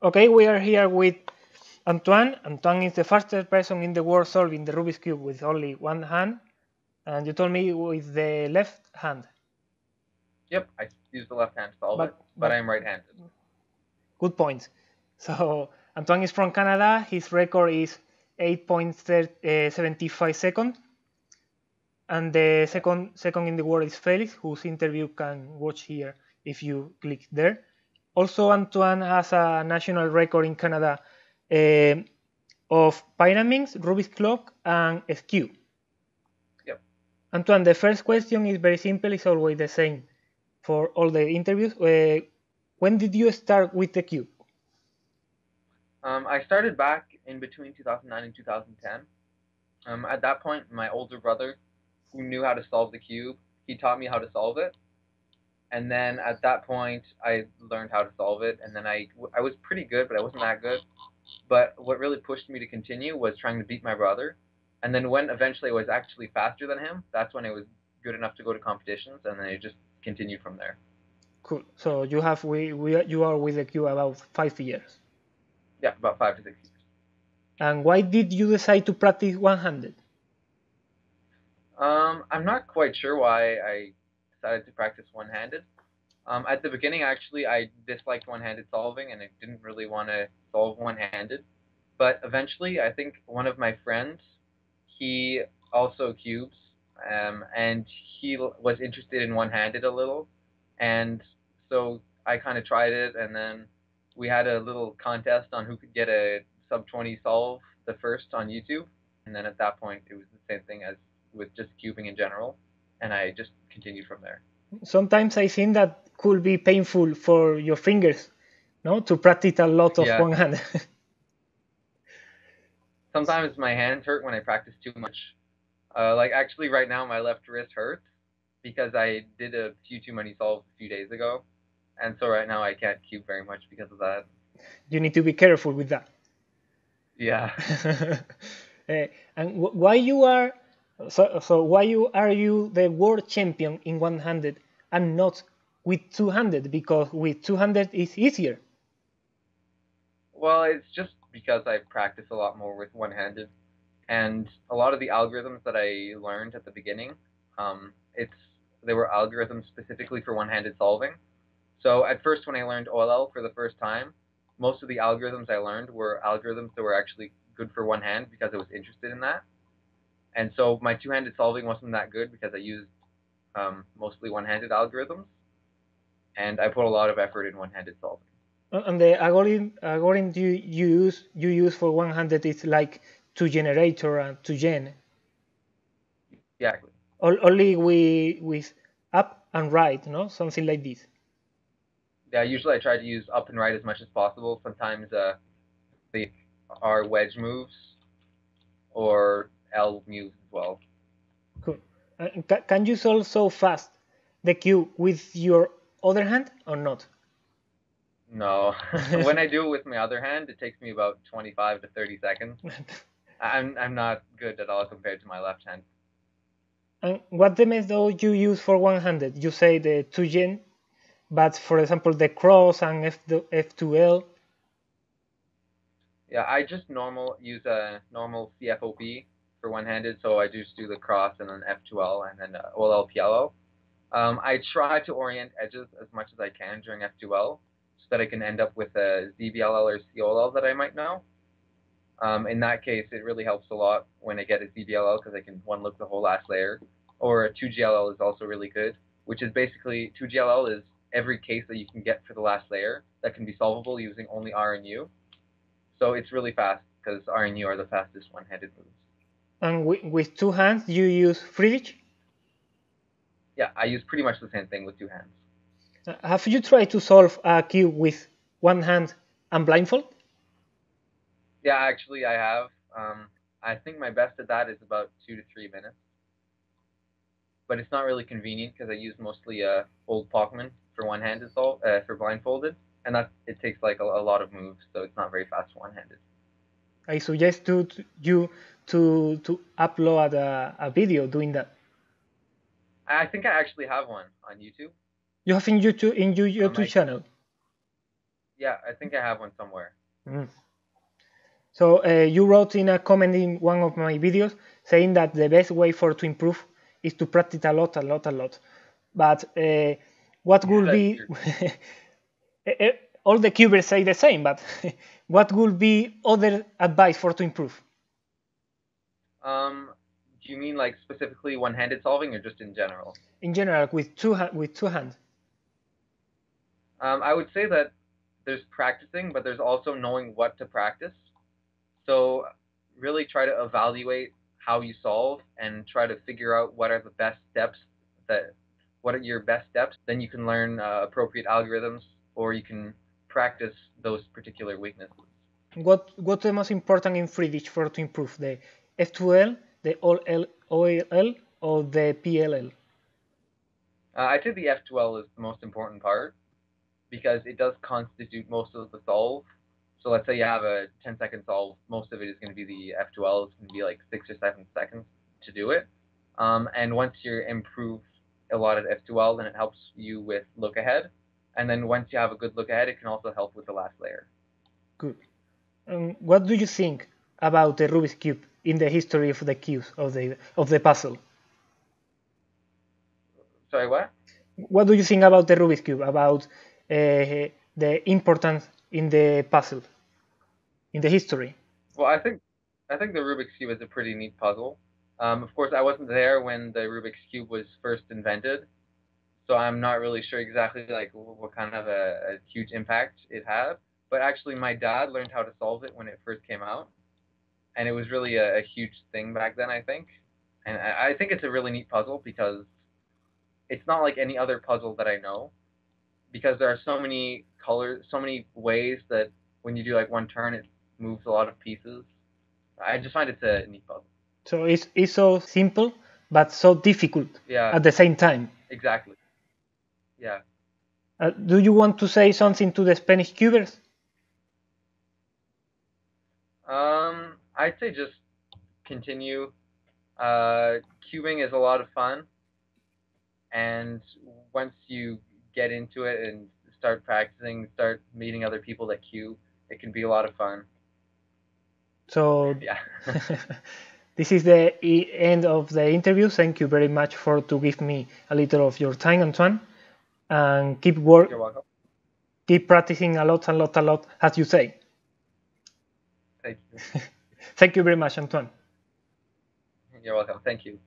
Okay, we are here with Antoine. Antoine is the fastest person in the world solving the Rubik's Cube with only one hand. And you told me with the left hand. Yep, I use the left hand to solve it, but but I'm right-handed. Good point. So Antoine is from Canada. His record is 8.75 seconds. And the second in the world is Felix, whose interview can watch here if you click there. Also, Antoine has a national record in Canada of Pyraminx, Rubik's Clock, and Skew. Yep. Antoine, the first question is very simple. It's always the same for all the interviews. When did you start with the cube? I started back in between 2009 and 2010. At that point, my older brother, who knew how to solve the cube, he taught me how to solve it. And then at that point, I learned how to solve it. And then I was pretty good, but I wasn't that good. But what really pushed me to continue was trying to beat my brother. And then when eventually I was actually faster than him, that's when I was good enough to go to competitions, and then it just continued from there. Cool. So you have you are with the cube about 5 years. Yeah, about 5 to 6 years. And why did you decide to practice one-handed? I'm not quite sure why I decided to practice one-handed. At the beginning, actually, I disliked one-handed solving, and I didn't really want to solve one-handed. But eventually, I think one of my friends, he also cubes, and he was interested in one-handed a little, and so I kind of tried it, and then we had a little contest on who could get a sub-20 solve the first on YouTube, and then at that point, it was the same thing as with just cubing in general, and I just continued from there. Sometimes I think that could be painful for your fingers, no, to practice a lot of one hand. Sometimes my hands hurt when I practice too much. Like actually, right now my left wrist hurts because I did a few too many solves a few days ago, and so right now I can't cube very much because of that. You need to be careful with that. Yeah. And why you are so why are you the world champion in one-handed and not with two-handed? Because with two-handed it's easier. Well, it's just because I practice a lot more with one-handed, and a lot of the algorithms that I learned at the beginning, they were algorithms specifically for one-handed solving. So at first, when I learned OLL for the first time, most of the algorithms I learned were algorithms that were actually good for one hand because I was interested in that. And so my two-handed solving wasn't that good because I used mostly one-handed algorithms, and I put a lot of effort in one-handed solving. And the algorithm you use for one-handed is like two generator and two gen. Exactly. Only with up and right, no, something like this. Yeah, usually I try to use up and right as much as possible. Sometimes they are wedge moves or L moves as well. Cool. Can you solve so fast the cube with your other hand or not? No. When I do it with my other hand, it takes me about 25 to 30 seconds. I'm not good at all compared to my left hand. And what the method you use for one-handed? You say the 2gen, but for example the cross and F2L. Yeah, I just use a normal CFOP for one-handed, so I just do the cross and then F2L and then OLL-PLL. I try to orient edges as much as I can during F2L so that I can end up with a ZBLL or COLL that I might know. In that case, it really helps a lot when I get a ZBLL because I can one-look the whole last layer. Or a 2GLL is also really good, which is basically 2GLL is every case that you can get for the last layer that can be solvable using only R and U. So it's really fast because R and U are the fastest one-handed moves. And with two hands, you use Friedrich? Yeah, I use pretty much the same thing with two hands. Have you tried to solve a cube with one hand and blindfold? Yeah, actually I have. I think my best at that is about 2 to 3 minutes. But it's not really convenient because I use mostly old Pokemon for one-handed for blindfolded, and it takes like a lot of moves, so it's not very fast one-handed. I suggest you to upload a video doing that. I think I actually have one on YouTube. You have in YouTube your YouTube channel. Yeah, I think I have one somewhere. Mm. So you wrote in a comment in one of my videos saying that the best way to improve is to practice a lot. But what would be all the cubers say the same, but what would be other advice to improve? Do you mean like specifically one-handed solving or just in general? In general, with two hands. I would say that there's practicing, but there's also knowing what to practice. So really try to evaluate how you solve and try to figure out what are the best steps what are your best steps. Then you can learn appropriate algorithms, or you can practice those particular weaknesses. What's the most important in 3D to improve? The F2L, the OLL, or the PLL? I'd say the F2L is the most important part because it does constitute most of the solve. So let's say you have a 10-second solve, most of it is going to be the F2L. It's going to be like 6 or 7 seconds to do it. And once you improve a lot at F2L, then it helps you with look ahead. And then once you have a good look ahead, it can also help with the last layer. Good. What do you think about the Rubik's Cube in the history of the cubes of the puzzle? Sorry, what? What do you think about the Rubik's Cube, about the importance in the puzzle, in the history? Well, I think the Rubik's Cube is a pretty neat puzzle. Of course, I wasn't there when the Rubik's Cube was first invented, so I'm not really sure exactly like what kind of a huge impact it had. But actually, my dad learned how to solve it when it first came out, and it was really a huge thing back then, I think. And I think it's a really neat puzzle because it's not like any other puzzle that I know, because there are so many colors, so many ways that when you do like one turn, it moves a lot of pieces. I just find it's a neat puzzle. So it's so simple, but so difficult at the same time. Exactly. Yeah. Do you want to say something to the Spanish cubers? I'd say just continue. Cubing is a lot of fun, and once you get into it and start practicing, start meeting other people that cube, it can be a lot of fun. So yeah. This is the end of the interview. Thank you very much to give me a little of your time, Antoine, and keep You're welcome. Keep practicing a lot, as you say. Thank you. Thank you very much, Antoine. You're welcome. Thank you.